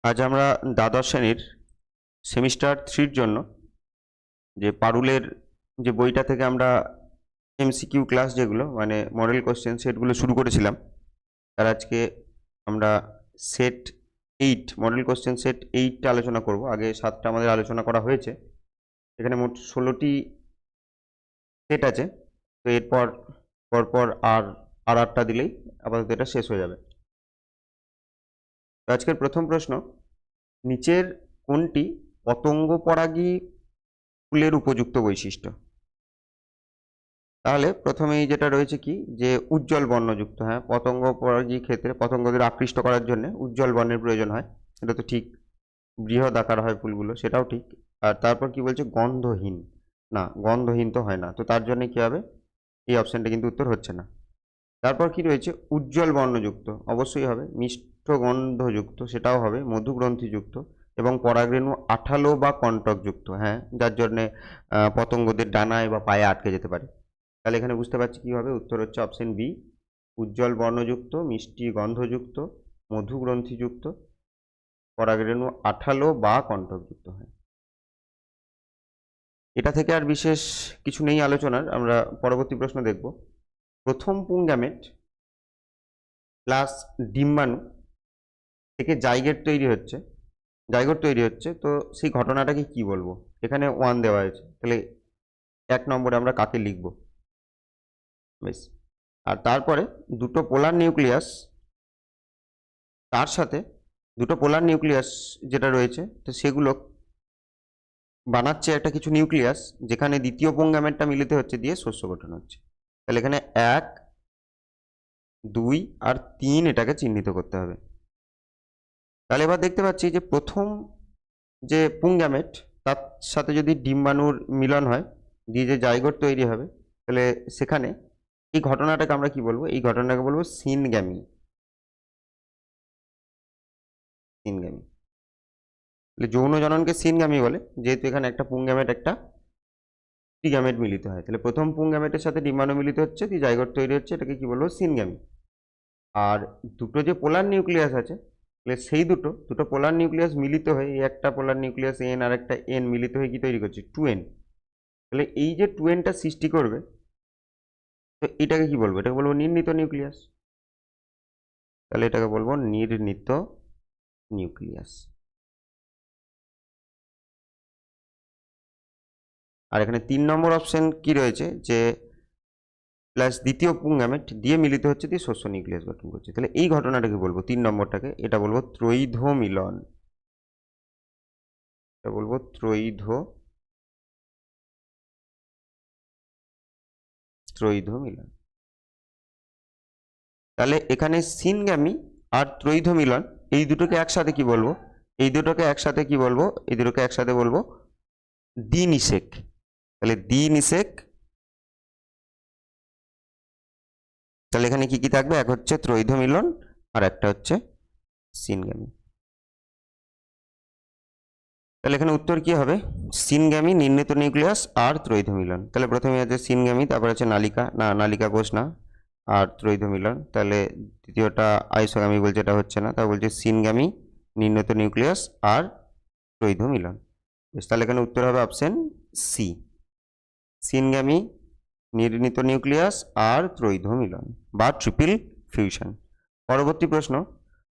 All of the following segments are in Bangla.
আজ আমরা দ্বাদশ শ্রেণীর সেমিস্টার 3-র জন্য যে পারুলের যে বইটা থেকে আমরা এমসিকিউ ক্লাস যেগুলো মানে মডেল কোশ্চেন সেটগুলো শুরু করেছিলাম, তার আজকে আমরা সেট 8 মডেল কোশ্চেন সেট 8টা আলোচনা করব। আগে 7টা আমাদের আলোচনা করা হয়েছে। এখানে মোট 16টি সেট আছে। তো এরপর পরপর আর 8টা দিলেই আপাতত এটা শেষ হয়ে যাবে। তো আজকের প্রথম প্রশ্ন, নিচের কোনটি পতঙ্গ পরাগী ফুলের উপযুক্ত বৈশিষ্ট্য? তাহলে প্রথমেই যেটা রয়েছে কি, যে উজ্জ্বল বর্ণযুক্ত। হ্যাঁ, পতঙ্গ পরাগী ক্ষেত্রে পতঙ্গদের আকৃষ্ট করার জন্য উজ্জ্বল বর্ণের প্রয়োজন হয়, এটা তো ঠিক। বৃহৎ আকার হয় ফুলগুলো, সেটাও ঠিক। আর তারপর কি বলছে, গন্ধহীন। না, গন্ধহীন তো হয় না, তো তার জন্য কি হবে, এই অপশনটা কিন্তু উত্তর হচ্ছে না। তারপর কি রয়েছে, উজ্জ্বল বর্ণযুক্ত, অবশ্যই হবে। মিষ্ট গন্ধযুক্ত, সেটাও হবে। মধুগ্রন্থিযুক্ত এবং পরাগরেণু আঠালো বা কণ্টকযুক্ত, হ্যাঁ, যার জন্যে পতঙ্গদের ডানায় বা পায়ে আটকে যেতে পারে। তাহলে এখানে বুঝতে পারছি কি হবে, উত্তর হচ্ছে অপশন বি, উজ্জ্বল বর্ণযুক্ত, মিষ্টি গন্ধযুক্ত, মধুগ্রন্থিযুক্ত, পরাগরেণু আঠালো বা কণ্টকযুক্ত হয়। এটা থেকে আর বিশেষ কিছু নেই আলোচনার, আমরা পরবর্তী প্রশ্ন দেখব। প্রথম পুংগ্যামেট প্লাস ডিম্বাণু থেকে জাইগোট তৈরি হচ্ছে, তো সেই ঘটনাটাকে কি বলবো? এখানে 1 দেওয়া হয়েছে, তাহলে 1 নম্বরে আমরা কাকে লিখব? বেশ। আর তারপরে দুটো পোলার নিউক্লিয়াস, তার সাথে দুটো পোলার নিউক্লিয়াস যেটা রয়েছে, তো সেগুলো বানাচ্ছে একটা কিছু নিউক্লিয়াস, যেখানে দ্বিতীয় পুংগ্যামেটটা মিলিত হচ্ছে, দিয়ে শস্য গঠন হচ্ছে। তাহলে এখানে 1, 2 আর 3 এটাকে চিহ্নিত করতে হবে। তাহলে এবার দেখতে পাচ্ছি যে প্রথম যে পুংগ্যামেট, তার সাথে যদি ডিম্বাণুর মিলন হয়, দিয়ে যে জাইগোট তৈরি হবে, তাহলে সেখানে এই ঘটনাটাকে আমরা কি বলবো? এই ঘটনাটাকে বলবো সিনগ্যামি। তাহলে যৌন জননকে সিনগ্যামি বলে, যেহেতু এখানে একটা পুংগ্যামেট একটা ট্রিগ্যামেট মিলিত হয়। তাহলে প্রথম পুংগ্যামেটের সাথে ডিম্বাণু মিলিত হচ্ছে, দিয়ে জাইগোট তৈরি হচ্ছে, এটাকে কি বলবো? সিনগ্যামি। আর দুটো যে পোলার নিউক্লিয়াস আছে, তাহলে সেই দুটো পোলার নিউক্লিয়াস মিলিত হয়ে, এই একটা পোলার নিউক্লিয়াস এন আর একটা এন মিলিত হয়ে কি তৈরি করছে? 2n। তাহলে এই যে 2nটা সৃষ্টি করবে, তো এটাকে কি বলবো? এটাকে বলবো নির্ণিত নিউক্লিয়াস। তাহলে এটাকে বলবো নির্ণিত নিউক্লিয়াস। আর এখানে 3 নম্বর অপশন কি রয়েছে, যে প্লাস দ্বিতীয় পুংগ্যামেট দিয়ে মিলিত হচ্ছে, দিয়ে শস্য নিউক্লিয়াস গঠন করছে। তাহলে এই ঘটনাটাকে বলবো 3 নম্বরটাকে, এটা বলবো ত্রৈধ মিলন। এটা বলবো ত্রৈধ মিলন। তাহলে এখানে সিনগ্যামি আর ত্রৈধ মিলন, এই দুটোকে একসাথে কি বলবো? এই দুটোকে একসাথে বলবো দ্বিনিষেক। তাহলে দ্বিনিষেক। তাহলে এখানে কি কি থাকবে? এক হচ্ছে ত্রৈধ মিলন, আর একটা হচ্ছে সিনগ্যামি। তাহলে এখানে উত্তর কি হবে? সিনগ্যামি, নির্ণিত নিউক্লিয়াস আর ত্রৈধ মিলন। তাহলে প্রথমে আছে সিনগ্যামি, তারপর আছে নালিকা, না নালিকা কোষ না, আর ত্রৈধ মিলন। তাহলে দ্বিতীয়টা আইসোগামী বলছে, এটা হচ্ছে না, তা বলছে সিনগ্যামি, নির্ণিত নিউক্লিয়াস আর ত্রৈধ মিলন। বেশ, তাহলে এখানে উত্তর হবে অপশন সি, সিনগ্যামি, নির্ণিত নিউক্লিয়াস আর ত্রৈধ মিলন বা ট্রিপল ফিউশন। পরবর্তী প্রশ্ন,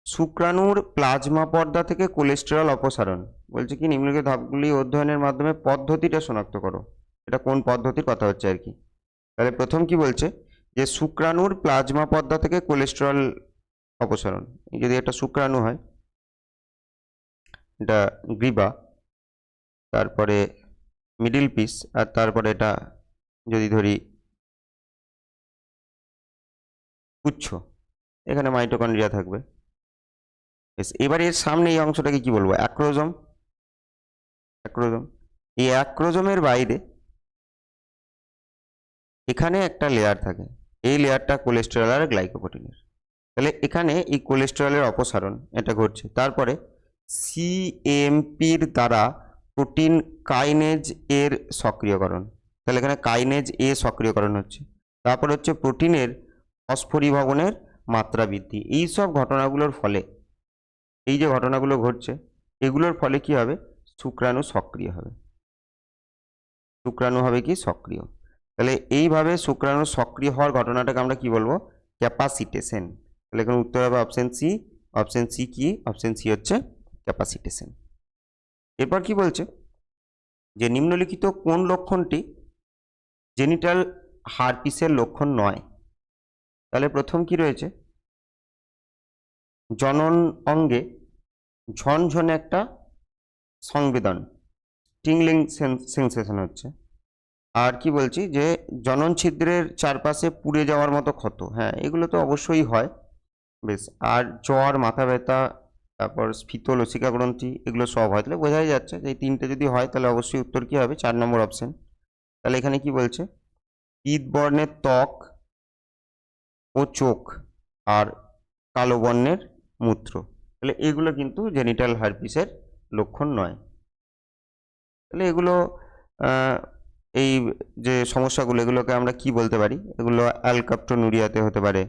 শুক্রাণুর প্লাজমা পর্দা থেকে কোলেস্টেরল অপসারণ বলছে কি, নিম্নলিখিত ধাপগুলি অধ্যয়নের মাধ্যমে পদ্ধতিটা শনাক্ত করো। এটা কোন পদ্ধতির কথা হচ্ছে আর কি? তাহলে প্রথম কি বলছে, যে শুক্রাণুর প্লাজমা পর্দা থেকে কোলেস্টেরল অপসারণ। যদি একটা শুক্রাণু হয়, এটা গ্রীবা, তারপরে মিডিল পিস, আর তারপরে এটা যদি ধরি পুচ্ছ, এখানে মাইটোকন্ড্রিয়া থাকবে। এবার এর সামনে এই অংশটাকে কি বলবো? অ্যাক্রোজোম। এই অ্যাক্রোজোমের বাইরে এখানে একটা লেয়ার থাকে, এই লেয়ারটা কোলেস্টেরল আর গ্লাইকোপ্রোটিনের। তাহলে এখানে এই কোলেস্টেরলের অপসারণ এটা ঘটছে। তারপরে সিএমপির দ্বারা প্রোটিন কাইনেজ এর সক্রিয়করণ। তাহলে এখানে কাইনেজ এ সক্রিয়করণ হচ্ছে। তারপর হচ্ছে প্রোটিনের ফসফরিভবনের মাত্রা বৃদ্ধি। এই সব ঘটনাগুলোর ফলে এই যে ঘটনাগুলো ঘটছে এগুলোর ফলে কি হবে, শুক্রাণু সক্রিয় হবে। শুক্রাণু হবে কি সক্রিয়। তাহলে এইভাবে শুক্রাণু সক্রিয় হওয়ার ঘটনাটাকে আমরা কি বলবো, ক্যাপাসিটেশন। তাহলে এখানে উত্তর হবে অপশন সি। অপশন সি কি, অপশন সি হচ্ছে ক্যাপাসিটেশন। এরপর কি বলছে যে নিম্নলিখিত কোন লক্ষণটি জেনিটাল হারপিসের লক্ষণ নয়। তাহলে প্রথম কি রয়েছে, জনন অঙ্গে ঝনঝনে একটা সংবেদন, টিংলিং সেন্সেশন হচ্ছে। আর কি বলছি যে জনন ছিদ্রের চারপাশে পুড়ে যাওয়ার মতো ক্ষত, হ্যাঁ এগুলো তো অবশ্যই হয়। বেশ, আর জ্বর, মাথা ব্যথা, তারপর স্ফীত লসিকা গ্রন্থি, এগুলো সব হয়। তাহলে বোঝাই যাচ্ছে যে এই তিনটে যদি হয় তাহলে অবশ্যই উত্তর কি হবে, 4 নম্বর অপশন। তাহলে এখানে কি বলছে, পীত বর্ণের ত্বক ও চোখ আর কালো বর্ণের মূত্র, তাহলে এগুলো কিন্তু জেনিটাল হারপিসের লক্ষণ নয়। তাহলে এগুলো এই যে সমস্যাগুলো এগুলোকে আমরা কি বলতে পারি, এগুলো অ্যালকাপ্টোনুরিয়াতে হতে পারে,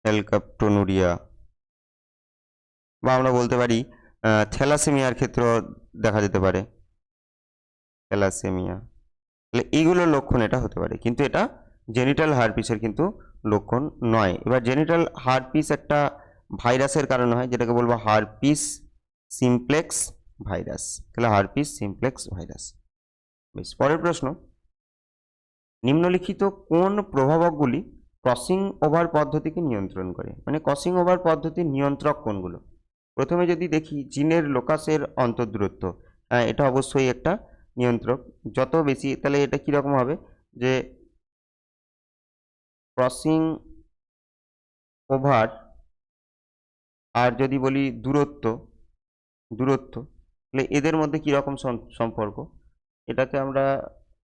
অ্যালকাপ্টোনুরিয়া, বা আমরা বলতে পারি থ্যালাসেমিয়ার ক্ষেত্রেও দেখা যেতে পারে, থ্যালাসেমিয়া। তাহলে এইগুলোর লক্ষণ এটা হতে পারে, কিন্তু এটা জেনিটাল হারপিসের কিন্তু লক্ষণ নয়। এবার জেনিটাল হারপিস একটা ভাইরাসের কারণে হয়, যেটাকে বলবো হারপিস সিমপ্লেক্স ভাইরাস। তাহলে হারপিস সিমপ্লেক্স ভাইরাস। বেশ, পরের প্রশ্ন, নিম্নলিখিত কোন প্রভাবকগুলি ক্রসিং ওভার পদ্ধতিকে নিয়ন্ত্রণ করে। মানে ক্রসিং ওভার পদ্ধতির নিয়ন্ত্রক কোনগুলো। প্রথমে যদি দেখি জিনের লোকাসের অন্তর্দূরত্ব, হ্যাঁ এটা অবশ্যই একটা নিয়ন্ত্রক। যত বেশি, তাহলে এটা কীরকম হবে যে ক্রসিং ওভার, আর যদি বলি দূরত্ব, তাহলে এদের মধ্যে কীরকম সম্পর্ক, এটাকে আমরা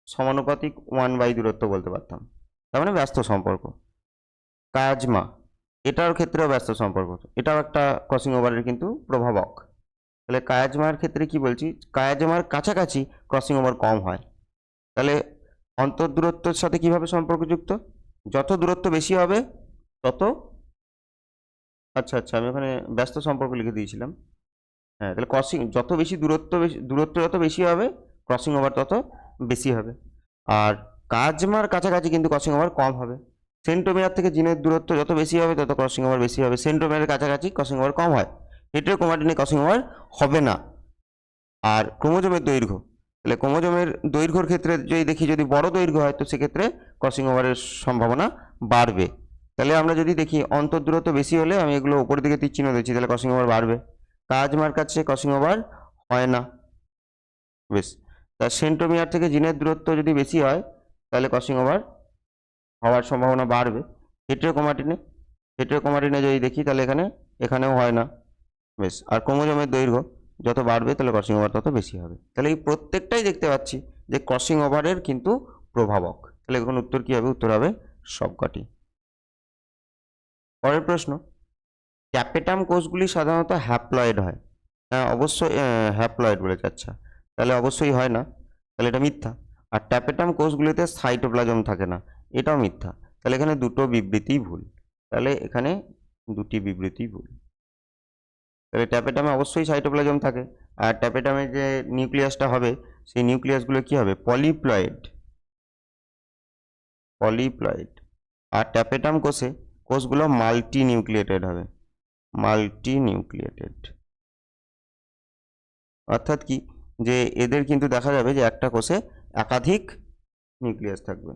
সমানুপাতিক 1/, দূরত্ব বলতে পারতাম, তার মানে ব্যস্ত সম্পর্ক। কায়াজমা, এটার ক্ষেত্রেও ব্যস্ত সম্পর্ক, এটাও একটা ক্রসিং ওভারের কিন্তু প্রভাবক। তাহলে কায়াজমার ক্ষেত্রে কি বলছি, কায়াজমার কাছাকাছি ক্রসিং ওভার কম হয়। তাহলে অন্তর্দূরত্বের সাথে কিভাবে সম্পর্কযুক্ত, যত দূরত্ব বেশি হবে তত, আচ্ছা আচ্ছা আমি ওখানে ব্যস্ত সম্পর্ক লিখে দিয়েছিলাম। হ্যাঁ, তাহলে ক্রসিং যত বেশি দূরত্ব যত বেশি হবে ক্রসিং ওভার তত বেশি হবে। আর কায়াজমার কাছাকাছি কিন্তু ক্রসিং ওভার কম হবে। সেন্টোমিয়ার থেকে জিনের দূরত্ব যত বেশি হবে তত ক্রসিং ওভার বেশি হবে, সেন্টোমিয়ারের কাছাকাছি ক্রসিং ওভার কম হয়। হেটেরোক্রোমাটিনে ক্রসিং ওভার হবে না। আর ক্রোমোজোমের দৈর্ঘ্য, তাহলে ক্রোমোজোমের দৈর্ঘ্যর ক্ষেত্রে যদি দেখি, যদি বড় দৈর্ঘ্য হয় তো সেক্ষেত্রে ক্রসিং ওভারের সম্ভাবনা বাড়বে। তাহলে আমরা যদি দেখি অন্তর্দূরত্ব বেশি হলে, আমি এগুলো উপরের দিকে তীর চিহ্ন দিচ্ছি, তাহলে ক্রসিং ওভার বাড়বে। কায়াজমার কাছে ক্রসিং ওভার হয় না। বেশ, তা সেন্টোমিয়ার থেকে জিনের দূরত্ব যদি বেশি হয় তাহলে ক্রসিং ওভার হওয়ার সম্ভাবনা বাড়বে। হেটেরোক্রোমাটিনে যদি দেখি তাহলে এখানেও হয় না। বেশ, আর ক্রোমোজোমের দৈর্ঘ্য যত বাড়বে তাহলে ক্রসিং ওভার তত বেশি হবে। তাহলে এই প্রত্যেকটাই দেখতে পাচ্ছি যে ক্রসিং ওভারের কিন্তু প্রভাবক। তাহলে এখন উত্তর কি হবে, উত্তর হবে সবকটি। পরের প্রশ্ন, ট্যাপেটাম কোষগুলি সাধারণত হ্যাপ্লয়েড হয়। হ্যাঁ অবশ্যই হ্যাপ্লয়েড বলেছে, আচ্ছা তাহলে অবশ্যই হয় না, তাহলে এটা মিথ্যা। আর ট্যাপেটাম কোষগুলিতে সাইটোপ্লাজম থাকে না, এটাও মিথ্যা। তাহলে এখানে দুটো বিবৃতিই ভুল, তাহলে এখানে দুটি বিবৃতি ভুল। তাহলে ট্যাপেটামে অবশ্যই সাইটোপ্লাজম থাকে, আর ট্যাপেটামে যে নিউক্লিয়াসটা হবে সেই নিউক্লিয়াসগুলো কি হবে, পলিপ্লয়েড। আর ট্যাপেটাম কোষগুলো মাল্টি নিউক্লিয়েটেড হবে, অর্থাৎ কি যে এদের কিন্তু দেখা যাবে যে একটা কোষে একাধিক নিউক্লিয়াস থাকবে।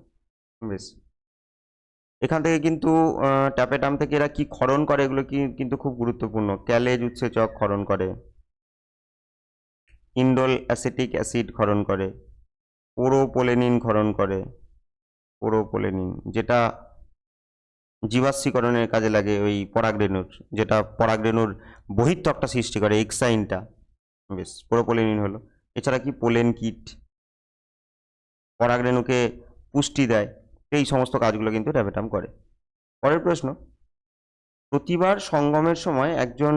বেশ, এখান থেকে কিন্তু ট্যাপেটাম থেকে এরা কি ক্ষরণ করে, এগুলো কিন্তু খুব গুরুত্বপূর্ণ। ক্যালেজ উৎসেচক ক্ষরণ করে, ইন্ডোল অ্যাসিটিক অ্যাসিড ক্ষরণ করে, পোরোপোলেনিন ক্ষরণ করে, যেটা জীবাশ্মীকরণের কাজে লাগে, ওই পরাগরেণুর, যেটা পরাগরেণুর বহিঃত্বকটা সৃষ্টি করে, এক্সাইনটা। বেশ, পোরোপোলেনিন হলো। এছাড়া কি পোলেন কিট পরাগরেণুকে পুষ্টি দেয়, এই সমস্ত কাজগুলো কিন্তু ট্যাপেটাম করে। পরের প্রশ্ন, প্রতিবার সঙ্গমের সময় একজন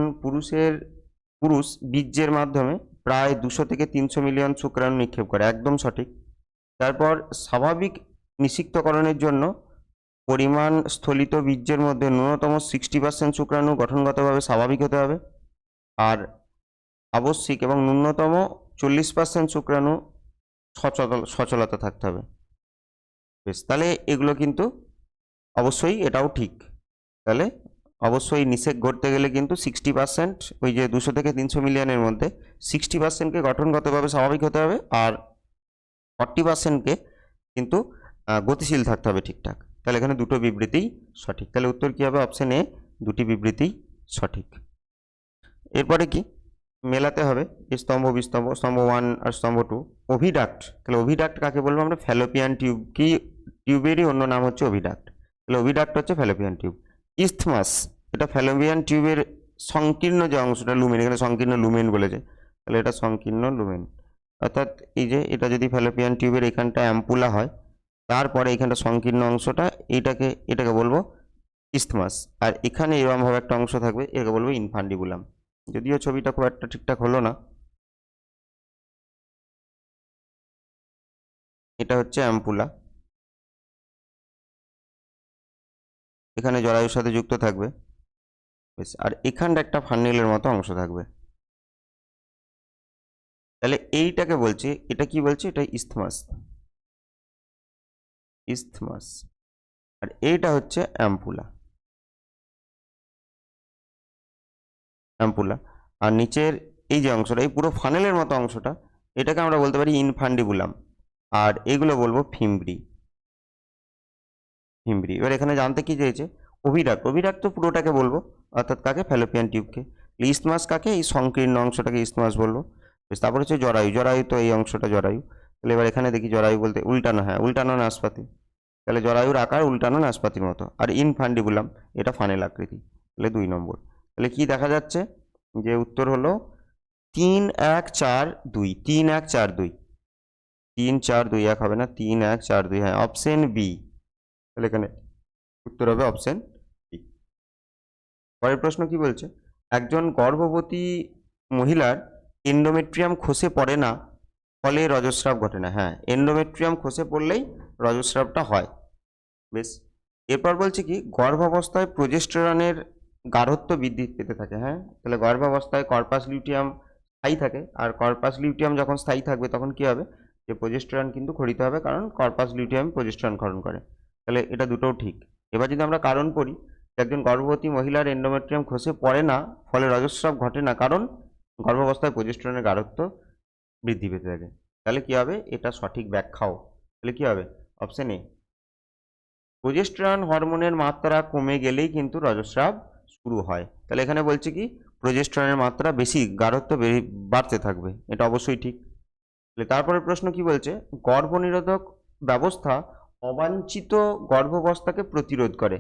পুরুষ বীর্যের মাধ্যমে প্রায় 200 থেকে 300 মিলিয়ন শুক্রাণু নিক্ষেপ করে, একদম সঠিক। তারপর স্বাভাবিক নিষিক্তকরণের জন্য পরিমাণ স্থলিত বীর্যের মধ্যে ন্যূনতম 60% শুক্রাণু গঠনগতভাবে স্বাভাবিক হতে হবে, আর আবশ্যিক এবং ন্যূনতম 40% শুক্রাণু সচলতা থাকতে হবে। বেশ, তাহলে এগুলো কিন্তু অবশ্যই এটাও ঠিক। তাহলে অবশ্যই নিষেক ঘটতে গেলে কিন্তু 60%, ওই যে 200 থেকে 300 মিলিয়নের মধ্যে 60%কে গঠনগতভাবে স্বাভাবিক হতে হবে, আর 40%কে কিন্তু গতিশীল থাকতে হবে ঠিকঠাক। তাহলে এখানে দুটো বিবৃতিই সঠিক। তাহলে উত্তর কী হবে? অপশন এ, দুটি বিবৃতিই সঠিক। এরপরে কি মেলাতে হবে এই স্তম্ভ বিস্তম্ভ, স্তম্ভ 1 আর স্তম্ভ 2। অভিডাক্ট, তাহলে অভিডাক্ট কাকে বলবো আমরা? Fallopian tube. কি টিউবেরই অন্য নাম হচ্ছে অভিডাক্ট। তাহলে অভিডাক্ট হচ্ছে ফ্যালোপিয়ান টিউব। ইস্থমাস, এটা ফ্যালোপিয়ান টিউবের সংকীর্ণ যে অংশটা, লুমেন, এখানে সংকীর্ণ লুমেন বলেছে, তাহলে এটা সংকীর্ণ লুমেন। অর্থাৎ এই যে এটা যদি ফ্যালোপিয়ান টিউবের এখানটা অ্যাম্পুলা হয়, তারপরে এখানটা সংকীর্ণ অংশটা, এটাকে বলবো ইস্থমাস। আর এখানে এরকমভাবে একটা অংশ থাকবে, এটাকে বলবো ইনফান্ডিবুলাম। যদিও ছবিটা খুব একটা ঠিকঠাক হলো না। এটা হচ্ছে অ্যাম্পুলা, এখানে জরায়ুর সাথে যুক্ত থাকবে। বেশ, আর এখানটা একটা ফান্নেলের মতো অংশ থাকবে। তাহলে এইটাকে বলছে, এটা কি বলছে? এটা ইস্থমাস, ইস্থমাস। আর এইটা হচ্ছে অ্যাম্পুলা, অ্যাম্পুলা। আর নিচের এই যে অংশটা, এই পুরো ফানেলের মতো অংশটা, এটাকে আমরা বলতে পারি ইনফান্ডিবুলাম। আর এগুলো বলবো ফিমব্রি, ফিমব্রি। এবার এখানে জানতে কি চেয়েছে? অভিডাক্ট। অভিডাক্ট তো পুরোটাকে বলবো, অর্থাৎ কাকে? ফ্যালোপিয়ান টিউবকে। ইস্থমাস কাকে? এই সংকীর্ণ অংশটাকে ইস্থমাস বলবো। বেশ, তারপর হচ্ছে জরায়ু। জরায়ু তো এই অংশটা জরায়ু। তাহলে এবার এখানে দেখি জরায়ু বলতে উল্টানো, হ্যাঁ উল্টানো নাসপাতি। তাহলে জরায়ুর আকার উল্টানো নাসপাতির মতো। আর ইনফান্ডিবুলাম, এটা ফানেল আকৃতি। তাহলে 2 নম্বর। তাহলে কি দেখা যাচ্ছে? যে উত্তর হলো 3 1 4 2, 3 1 4 2, 3 4 2 1 হবে না, 3 1 4 2, হ্যাঁ অপশন বি। তাহলে এখানে উত্তর হবে অপশন বি। পরের প্রশ্ন কি বলছে? একজন গর্ভবতী মহিলার এন্ডোমেট্রিয়াম খসে পড়ে না, ফলে রজস্রাব ঘটে না। হ্যাঁ, এন্ডোমেট্রিয়াম খসে পড়লেই রজস্রাবটা হয়। বেশ, এরপর বলছে কি? গর্ভাবস্থায় প্রজেস্টেরনের গাঢ়ত্ব বৃদ্ধি পেতে থাকে। হ্যাঁ, তাহলে গর্ভাবস্থায় কর্পাস লিউটিয়াম স্থায়ী থাকে, আর কর্পাস লিউটিয়াম যখন স্থায়ী থাকবে তখন কি হবে? যে প্রজেস্টেরন কিন্তু খরিতে হবে, কারণ কর্পাস লিউটিয়াম প্রজেস্টেরন ক্ষরণ করে। তাহলে এটা দুটোও ঠিক। এবার যদি আমরা কারণ পড়ি, একজন গর্ভবতী মহিলার এন্ডোমেট্রিয়াম খসে পড়ে না, ফলে রজস্রাব ঘটে না, কারণ গর্ভাবস্থায় প্রজেস্টেরনের গাঢ়ত্ব বৃদ্ধি পেতে থাকে। তাহলে কি হবে? এটা সঠিক ব্যাখ্যাও। তাহলে কি হবে? Option A. প্রোজেস্টেরন হরমোনের মাত্রা কমে গেলেই কিন্তু রজস্রাব শুরু হয়। তাহলে এখানে বলছে কি? প্রোজেস্টেরনের মাত্রা বেশি, গাঢ়ত্ব বাড়তে থাকবে, এটা অবশ্যই ঠিক। তারপরে প্রশ্ন কি বলছে? গর্ভনিরোধক ব্যবস্থা অবাঞ্ছিত গর্ভাবস্থাকে প্রতিরোধ করে।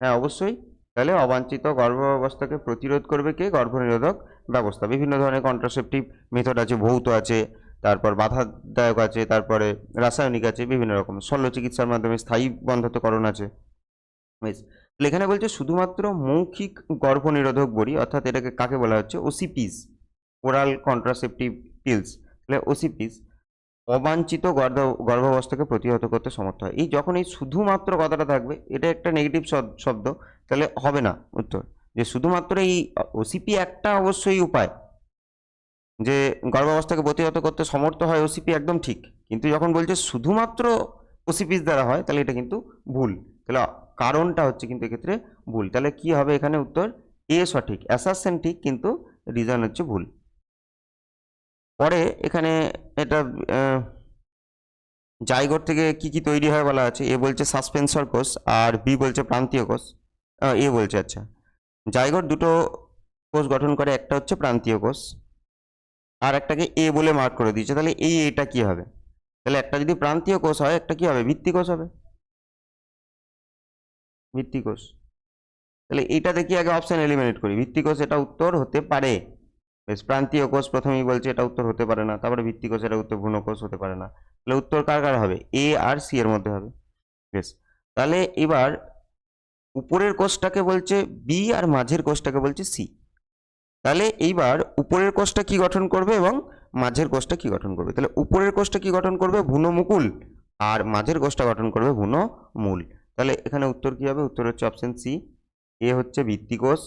হ্যাঁ অবশ্যই। তাহলে অবাঞ্ছিত গর্ভাবস্থাকে প্রতিরোধ করবে কে? গর্ভনিরোধক ব্যবস্থা। বিভিন্ন ধরনের কন্ট্রাসেপটিভ মেথড আছে, ভৌত আছে, তারপর বাধাদায়ক আছে, তারপরে রাসায়নিক আছে, বিভিন্ন রকম শল্য চিকিৎসার মাধ্যমে স্থায়ী বন্ধ্যাত্বকরণ আছে। বেশ, তাহলে এখানে বলছে শুধুমাত্র মৌখিক গর্ভনিরোধক বড়ি, অর্থাৎ এটাকে কাকে বলা হচ্ছে? ওসিপিস, ওরাল কন্ট্রাসেপটিভ পিলস। তাহলে ওসিপিস অবাঞ্ছিত গর্ভাবস্থাকে প্রতিহত করতে সমর্থ হয়। এই যখন এই শুধুমাত্র কথাটা থাকবে, এটা একটা নেগেটিভ শব্দ, তাহলে হবে না উত্তর। যে শুধুমাত্র এই ওসিপি একটা অবশ্যই উপায় যে গর্ভাবস্থাকে প্রতিহত করতে সমর্থ হয়, ওসিপি একদম ঠিক। কিন্তু যখন বলছে শুধুমাত্র ওসিপিস দ্বারা হয়, তাহলে এটা কিন্তু ভুল। তাহলে কারণটা হচ্ছে কিন্তু এক্ষেত্রে ভুল। তাহলে কি হবে এখানে উত্তর? এ সঠিক, অ্যাসারশন ঠিক, কিন্তু রিজন হচ্ছে ভুল। পরে এখানে এটা জাইগোট থেকে কি কি তৈরি হয় বলা আছে। এ বলছে সাসপেন্সর কোষ, আর বি বলছে প্রান্তীয় কোষ। এ বলছে, আচ্ছা, জাইগোট দুটো কোষ গঠন করে, একটা হচ্ছে প্রান্তীয় কোষ, আর একটাকে এ বলে মার্ক করে দিয়েছে। তাহলে এটা কি হবে? তাহলে একটা যদি প্রান্তীয় কোষ হয়, একটা কি হবে? ভিত্তিকোষ হবে, ভিত্তিকোষ। তাহলে এইটা দেখি আগে অপশন এলিমিনেট করি। ভিত্তিকোষ এটা উত্তর হতে পারে। বেশ, প্রান্তীয় কোষ প্রথমেই বলছে এটা উত্তর হতে পারে না, তারপরে ভিত্তিকোষ এটা উত্তর, ভ্রূণকোষ হতে পারে না। তাহলে উত্তর কার কার হবে? এ আর সি এর মধ্যে হবে। বেশ, তাহলে এবার উপরের কোষটাকে বলছে বি, আর মাঝের কোষটাকে বলছে সি। তাহলে এইবার উপরের কোষটা কি গঠন করবে এবং মাঝের কোষটা কি গঠন করবে? তাহলে উপরের কোষটা কি গঠন করবে? ভ্রূণমুকুল। আর মাঝের কোষটা গঠন করবে ভ্রূণমূল। তাহলে এখানে উত্তর কি হবে? উত্তর হচ্ছে অপশন সি, এ হচ্ছে ভিত্তিকোষ,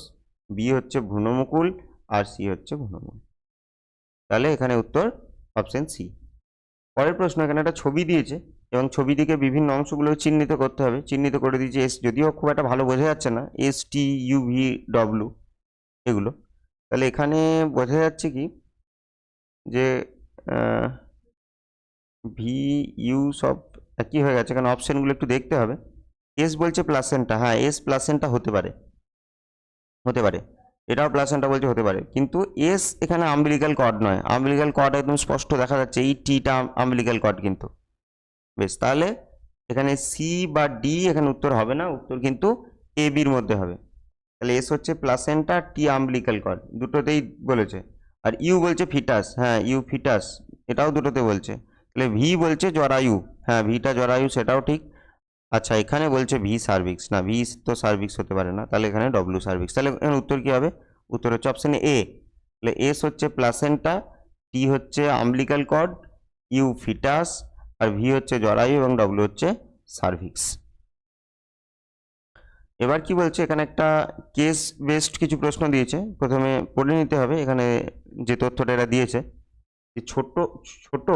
বি হচ্ছে ভ্রূণমুকুল, আর সি হচ্ছে ভ্রূণমূল। তাহলে এখানে উত্তর অপশন সি। পরের প্রশ্ন, এখানে একটা ছবি দিয়েছে এবং ছবি থেকে বিভিন্ন অংশগুলো চিহ্নিত করতে হবে। চিহ্নিত করে দিয়েছে এস, যদিও খুব একটা ভালো বোঝা যাচ্ছে না, S T U V W এগুলো। তাহলে এখানে বোঝা যাচ্ছে কি যে ভি ইউ সব একই হয়ে গেছে, কারণ অপশনগুলো একটু দেখতে হবে। এস বলছে প্লাসেন্টা, হ্যাঁ এস প্লাসেন্টা হতে পারে, হতে পারে, এটাও প্লাসেন্টা বলছে হতে পারে, কিন্তু এস এখানে আম্বিলিক্যাল কর্ড নয়। আম্বিলিক্যাল কর্ড একদম স্পষ্ট দেখা যাচ্ছে, এই টিটা আম্বিলিক্যাল কর্ড কিন্তু। বেশ, তাহলে এখানে সি বা ডি এখানে উত্তর হবে না, উত্তর কিন্তু এ বির মধ্যে হবে। তাহলে এস হচ্ছে প্লাসেন্টা, টি আম্বিলিক্যাল কর্ড, দুটোতেই বলেছে। আর ইউ বলছে ফিটাস, হ্যাঁ ইউ ফিটাস, এটাও দুটোতে বলছে। তাহলে ভি বলছে জরায়ু, হ্যাঁ ভিটা জরায়ু, সেটাও ঠিক। আচ্ছা, এখানে বলছে ভি সার্ভিক্স, না ভি তো সার্ভিক্স হতে পারে না, তাহলে এখানে ডব্লিউ সার্ভিক্স। তাহলে এখানে উত্তর কি হবে? উত্তর হচ্ছে অপশন এ। তাহলে এস হচ্ছে প্লাসেন্টা, টি হচ্ছে আম্বিলিক্যাল কর্ড, ইউ ফিটাস, আর ভি হচ্ছে জরায়ু এবং ডব্লিউ হচ্ছে সার্ভিক্স। এবার কি বলছে, এখানে একটা কেস বেসড কিছু প্রশ্ন দিয়েছে, প্রথমে পড়ে নিতে হবে। এখানে যে তথ্যটা এরা দিয়েছে, যে ছোট ছোট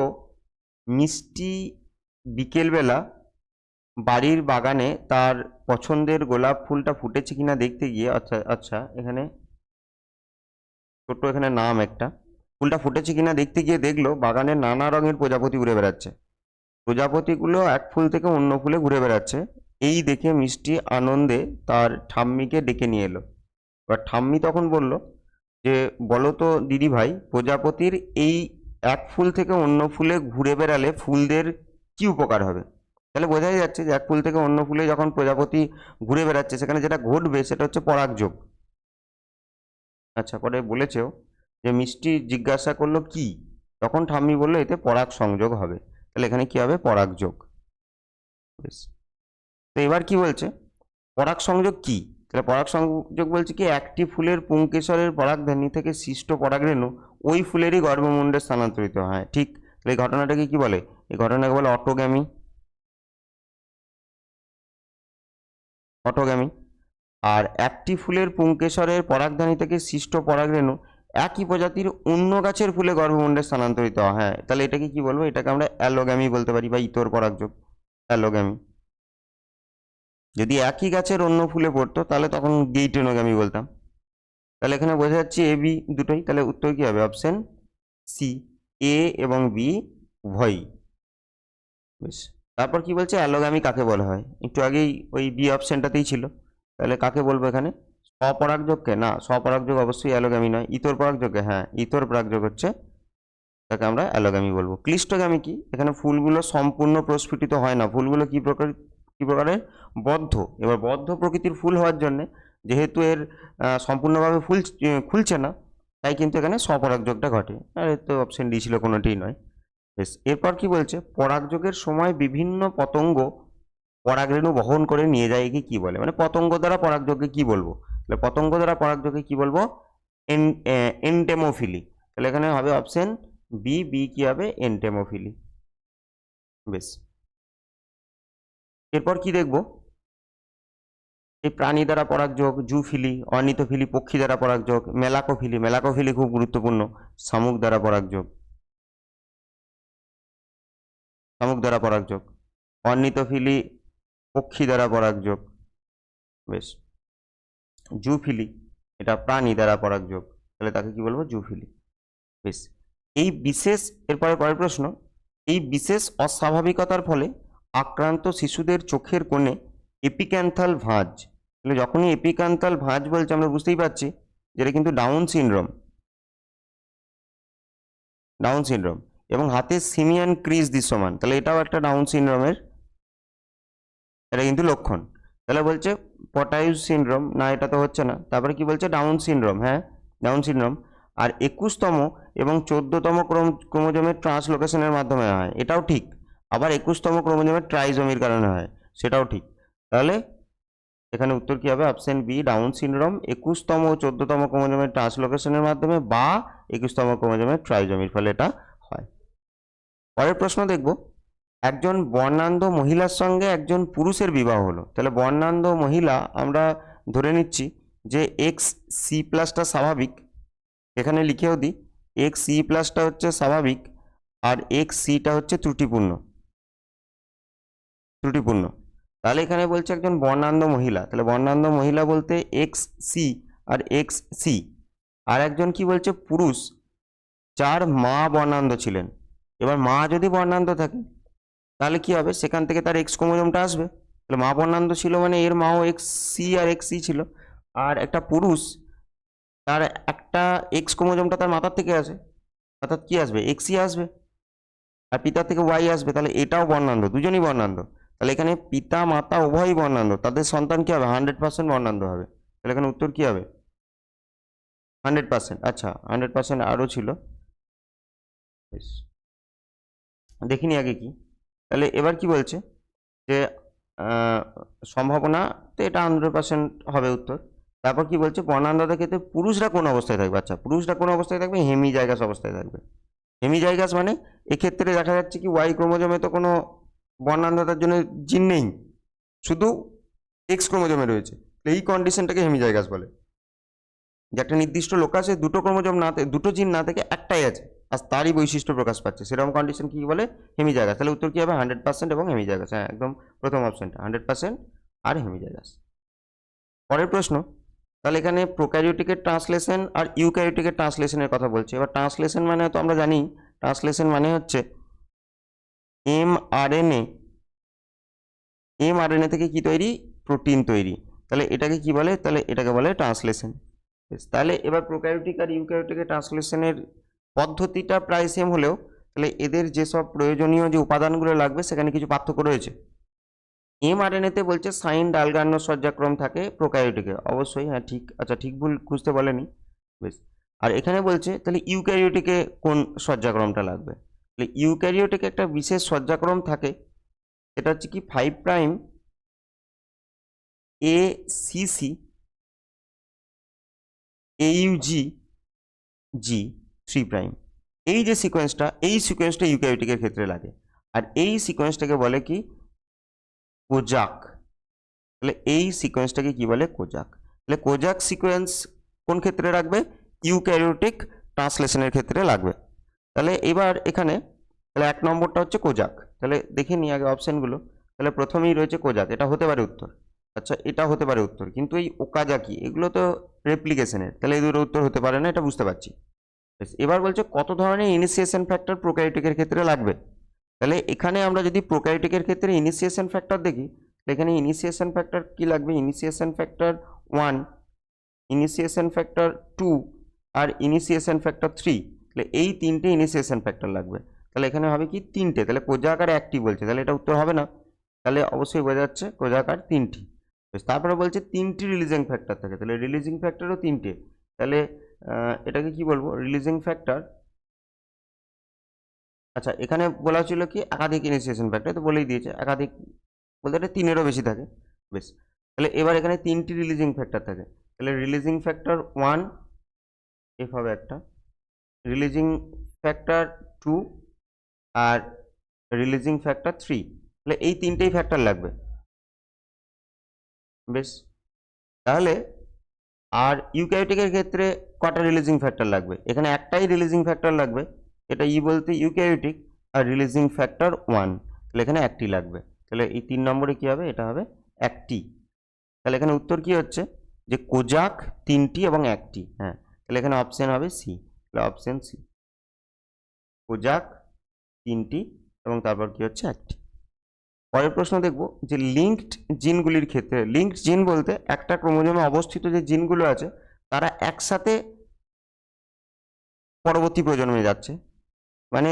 মিষ্টি বিকেলবেলা বাড়ির বাগানে তার পছন্দের গোলাপ ফুলটা ফুটেছে কিনা দেখতে গিয়ে, আচ্ছা এখানে ছোট, এখানে নাম একটা, ফুলটা ফুটেছে কিনা দেখতে গিয়ে দেখলো বাগানে নানা রঙের প্রজাপতি উড়ে বেড়াচ্ছে। প্রজাপতিগুলো এক ফুল থেকে অন্য ফুলে ঘুরে বেড়াচ্ছে। এই দেখে মিষ্টি আনন্দে তার ঠাম্মিকে ডেকে নিয়ে এলো। এবার ঠাম্মি তখন বলল যে, বলো তো দিদি ভাই, প্রজাপতির এই এক ফুল থেকে অন্য ফুলে ঘুরে বেড়ালে ফুলদের কি উপকার হবে? তাহলে বোঝাই যাচ্ছে যে এক ফুল থেকে অন্য ফুলে যখন প্রজাপতি ঘুরে বেড়াচ্ছে, সেখানে যেটা ঘটবে সেটা হচ্ছে পরাগযোগ। আচ্ছা, পরে বলেছেও যে মিষ্টি জিজ্ঞাসা করলো কি, তখন ঠাম্মি বললো এতে পরাগ সংযোগ হবে। তাহলে এখানে কি হবে? পরাগযোগ। বেশ, তো এবার কি বলছে, পরাগ সংযোগ কি? তাহলে পরাগ সংযোগ বলছে কি, একটি ফুলের পুংকেশরের পরাগধানী থেকে সৃষ্ট পরাগরেণু ওই ফুলেরই গর্ভমুণ্ডে স্থানান্তরিত হয়। ঠিক। তাহলে এই ঘটনাটাকে কি বলে? এই ঘটনাকে বলে অটোগ্যামি। অটোগ্যামি। আর একটি ফুলের পুংকেশরের পরাগধানী থেকে সৃষ্ট পরাগরেণু একই প্রজাতির অন্য গাছের ফুলে গর্ভমুণ্ডে স্থানান্তরিত হয়। হ্যাঁ, তাহলে এটাকে কি বলবো? এটাকে আমরা অ্যালোগ্যামি বলতে পারি, বা ইতর পরাগযোগ, অ্যালোগ্যামি। যদি একই গাছের অন্য ফুলে পড়তো তাহলে তখন গেইটেনোগ্যামি বলতাম। তাহলে এখানে বোঝা যাচ্ছে এ বি দুটোই। তাহলে উত্তর কি হবে? অপশন সি, এ এবং বি উভয়ই। বেশ, তারপর কি বলছে, অ্যালোগ্যামি কাকে বলা হয়? একটু আগেই ওই বি অপশনটাতেই ছিল। তাহলে কাকে বলবো এখানে? স্বপরাগযোগকে? না, স্বপরাগযোগ অবশ্যই অ্যালোগ্যামি নয়। ইতর পরাগযোগকে? হ্যাঁ ইতর পরাগযোগ হচ্ছে, তাকে আমরা অ্যালোগ্যামি বলবো। ক্লিষ্টগ্যামি কি? এখানে ফুলগুলো সম্পূর্ণ প্রস্ফুটিত হয় না, ফুলগুলো কি প্রকারের? বদ্ধ। এবার বদ্ধ প্রকৃতির ফুল হওয়ার জন্য, যেহেতু এর সম্পূর্ণভাবে ফুল খুলছে না, তাই কিন্তু এখানে স্বপরাগযোগটা ঘটে। আর এর তো অপশন ডি ছিল, কোনোটিই নয়। বেশ, এরপর কি বলছে, পরাগযোগের সময় বিভিন্ন পতঙ্গ পরাগরেণু বহন করে নিয়ে যায়, একে কি বলে? মানে পতঙ্গ দ্বারা পরাগযোগকে কি বলবো? তাহলে পতঙ্গ দ্বারা পরাগযোগকে কি বলবো? এন্টেমোফিলি। তাহলে এখানে হবে অপশন বি, বি কি হবে? এন্টেমোফিলি। বেশ, এরপর কি দেখব, এই প্রাণী দ্বারা পরাগযোগ, জুফিলি, অর্নিথোফিলি, পক্ষী দ্বারা পরাগযোগ, মেলাকোফিলি, মেলাকোফিলি খুব গুরুত্বপূর্ণ, শামুক দ্বারা পরাগযোগ, শামুক দ্বারা পরাগযোগ, অর্নিথোফিলি, পক্ষী দ্বারা পরাগযোগ। বেশ, জুফিলি, এটা প্রাণী দ্বারা পরাগযোগ, তাহলে তাকে কি বলবো? জুফিলি। বেশ, এই বিশেষ, এরপরে পরের প্রশ্ন, এই বিশেষ অস্বাভাবিকতার ফলে আক্রান্ত শিশুদের চোখের কোণে এপিক্যান্থাল ভাঁজ, তাহলে যখনই এপিক্যান্থাল ভাঁজ বলছে আমরা বুঝতেই পারছি যেটা কিন্তু ডাউন সিনড্রোম, ডাউন সিনড্রোম। এবং হাতে সিমিয়ান ক্রিজ দৃশ্যমান, তাহলে এটাও একটা ডাউন সিনড্রোমের, এটা কিন্তু লক্ষণ। তাহলে বলছে পটায়ুজ সিনড্রোম, না এটা তো হচ্ছে না। তারপরে কি বলছে? ডাউন সিনড্রোম, হ্যাঁ ডাউন সিনড্রোম। আর 21তম এবং 14তম ক্রোমোজোমের ট্রান্সলোকেশনের মাধ্যমে হয়, এটাও ঠিক। আবার 21তম ক্রোমোজোমের ট্রাইজোমির কারণে হয়, সেটাও ঠিক। তাহলে এখানে উত্তর কি হবে? অপশন বি, ডাউন সিনড্রোম 21তম ও 14তম ক্রোমোজোমের ট্রান্সলোকেশনের মাধ্যমে বা 21তম ক্রোমোজোমের ট্রাইজোমির ফলে এটা হয়। পরের প্রশ্ন দেখব, একজন বর্ণান্ধ মহিলার সঙ্গে একজন পুরুষের বিবাহ হলো, তাহলে বর্ণান্ধ মহিলা আমরা ধরে নিচ্ছি যে এক্স সি প্লাসটা স্বাভাবিক, এখানে লিখেও দিই এক্স সি প্লাসটা হচ্ছে স্বাভাবিক আর এক্স সিটা হচ্ছে ত্রুটিপূর্ণ। তাহলে এখানে বলছে একজন বর্ণান্ধ মহিলা, তাহলে বর্ণান্ধ মহিলা বলতে এক্স সি আর এক্স সি, আর একজন কি বলছে পুরুষ যার মা বর্ণান্ধ ছিলেন। এবার মা যদি বর্ণান্ধ থাকে তাহলে কি হবে, সেখান থেকে তার এক্স ক্রোমোজোমটা আসবে, তাহলে মা বর্ণান্ধ ছিল মানে এর মাও এক্স সি আর এক্স সি ছিল। আর একটা পুরুষ তার একটা এক্স ক্রোমোজোমটা তার মাথার থেকে আসে, অর্থাৎ কি আসবে এক্সই আসবে, আর পিতা থেকে ওয়াই আসবে, তাহলে এটাও বর্ণান্ধ, দুজনই বর্ণান্ধ। তাহলে এখানে পিতা মাতা উভয়ই বর্ণান্ধ, তাদের সন্তান কি হবে 100% বর্ণান্ধ হবে। তাহলে এখানে উত্তর কি হবে 100%। আচ্ছা 100% আরও ছিল, বেশ দেখিনি আগে কি। তাহলে এবার কি বলছে যে সম্ভাবনাতে এটা 100% হবে উত্তর। তারপর কি বলছে বর্ণান্ধতার ক্ষেত্রে পুরুষরা কোন অবস্থায় থাকবে, আচ্ছা পুরুষরা কোন অবস্থায় থাকবে, হেমিজাইগাস অবস্থায় থাকবে। হেমিজাইগাস মানে এক্ষেত্রে দেখা যাচ্ছে কি ওয়াই ক্রোমোজোমে তো কোনো বর্ণান্ধতার জন্য জিন নেই, শুধু এক্স ক্রোমোজোমে রয়েছে, এই কন্ডিশনটাকে হেমিজাইগাস বলে, যে একটা নির্দিষ্ট লোক আছে দুটো ক্রোমোজোম না, দুটো জিন না থেকে একটাই আছে আর তারই বৈশিষ্ট্য প্রকাশ পাচ্ছে, সেরকম কন্ডিশন কি বলে হেমিজাইগাস। তাহলে উত্তর কি হবে 100% এবং হেমিজাইগাস, হ্যাঁ একদম প্রথম অপশনটা 100% আর হেমিজাইগাস। পরের প্রশ্ন, তাহলে এখানে প্রোক্যারিওটিকের ট্রান্সলেশন আর ইউক্যারিওটিকের ট্রান্সলেশনের কথা বলছে। এবার ট্রান্সলেশন মানে তো আমরা জানি, ট্রান্সলেশন মানে হচ্ছে এমআরএনএ থেকে কি তৈরি, প্রোটিন তৈরি, তাহলে এটাকে কি বলে, তাহলে এটাকে বলে ট্রান্সলেশন। তাহলে এবার প্রোক্যারিওটিক আর ইউক্যারিওটিকের ট্রান্সলেশনের পদ্ধতিটা প্রায় সেম হলেও তাহলে এদের যেসব প্রয়োজনীয় যে উপাদানগুলো লাগবে সেখানে কিছু পার্থক্য রয়েছে। এমআরএনএতে বলছে সাইন ডালগানো সজ্জাক্রম থাকে, প্রোক্যারিওটিকে অবশ্যই হ্যাঁ ঠিক, আচ্ছা ঠিক ভুল খুঁজতে বলেনি, বেশ। আর এখানে বলছে তাহলে ইউক্যারিওটিকে কোন সজ্জাক্রমটা লাগবে, তাহলে ইউক্যারিওটিকে একটা বিশেষ সজ্জাক্রম থাকে, এটা হচ্ছে কি 5' ACC AUG G3', এই যে সিকোয়েন্সটা, এই সিকোয়েন্সটা ইউক্যারিওটিকের ক্ষেত্রে লাগে, আর এই সিকোয়েন্সটাকে বলে কি কোজাক। তাহলে এই সিকোয়েন্সটাকে কি বলে কোজাক। তাহলে কোজাক সিকোয়েন্স কোন ক্ষেত্রে রাখবে, ইউক্যারিওটিক ট্রান্সলেশনের ক্ষেত্রে লাগবে। তাহলে এবার এখানে তাহলে 1 নম্বরটা হচ্ছে কোজাক, তাহলে দেখে নিই আগে অপশনগুলো। তাহলে প্রথমেই রয়েছে কোজাক, এটা হতে পারে উত্তর, আচ্ছা এটা হতে পারে উত্তর, কিন্তু এই ওকাজাকি এগুলো তো রেপ্লিকেশনের, তাহলে এই দুটো উত্তর হতে পারে না, এটা বুঝতে পারছি। এবার বলছে কত ধরনের ইনিশিয়েশন ফ্যাক্টর প্রোক্যারিওটিকের ক্ষেত্রে লাগবে। তাহলে এখানে আমরা যদি প্রোক্যারিওটিকের ক্ষেত্রে ইনিশিয়েশন ফ্যাক্টর দেখি, এখানে ইনিশিয়েশন ফ্যাক্টর কি লাগবে, ইনিশিয়েশন ফ্যাক্টর 1, ইনিশিয়েশন ফ্যাক্টর 2 আর ইনিশিয়েশন ফ্যাক্টর 3, তাহলে এই তিনটে ইনিশিয়েশন ফ্যাক্টর লাগবে। তাহলে এখানে হবে কি তিনটে, তাহলে কোজাক আর একটি বলছে, তাহলে এটা উত্তর হবে না, তাহলে অবশ্যই বোঝা যাচ্ছে কোজাক আর তিনটি। তারপরে বলছে তিনটি রিলিজিং ফ্যাক্টর থাকে, তাহলে রিলিজিং ফ্যাক্টরও তিনটে, তাহলে এটাকে কি বলবো রিলিজিং ফ্যাক্টর, আচ্ছা এখানে বলা ছিল কি একাধিক ইনিশিয়েশন ফ্যাক্টর, তো বলেই দিয়েছে একাধিক বলতে এটা তিনেরও বেশি থাকে, বেশ। তাহলে এবার এখানে তিনটি রিলিজিং ফ্যাক্টর থাকে, তাহলে রিলিজিং ফ্যাক্টর 1 এফ হবে একটা, রিলিজিং ফ্যাক্টর 2 আর রিলিজিং ফ্যাক্টর 3, তাহলে এই তিনটেই ফ্যাক্টর লাগবে, বেশ। তাহলে আর ইউক্যারিওটিকের ক্ষেত্রে কটা রিলিজিং ফ্যাক্টর লাগবে, এখানে একটাই রিলিজিং ফ্যাক্টর লাগবে, এটা বলতে ইউক্যারিওটিক, আর রিলিজিং ফ্যাক্টর 1, তাহলে এখানে একটি লাগবে, তাহলে এই 3 নম্বরে কি হবে, এটা হবে একটি। তাহলে এখানে উত্তর কি হচ্ছে যে কোজাক তিনটি এবং একটি, হ্যাঁ তাহলে এখানে অপশন হবে সি, তাহলে অপশন সি কোজাক তিনটি এবং তারপর কি হচ্ছে একটি। পরের প্রশ্ন দেখব যে লিঙ্কড জিনগুলির ক্ষেত্রে, লিঙ্কড জিন বলতে একটা ক্রোমোজোমে অবস্থিত যে জিনগুলো আছে তারা একসাথে পরবর্তী প্রজন্মে যাচ্ছে, মানে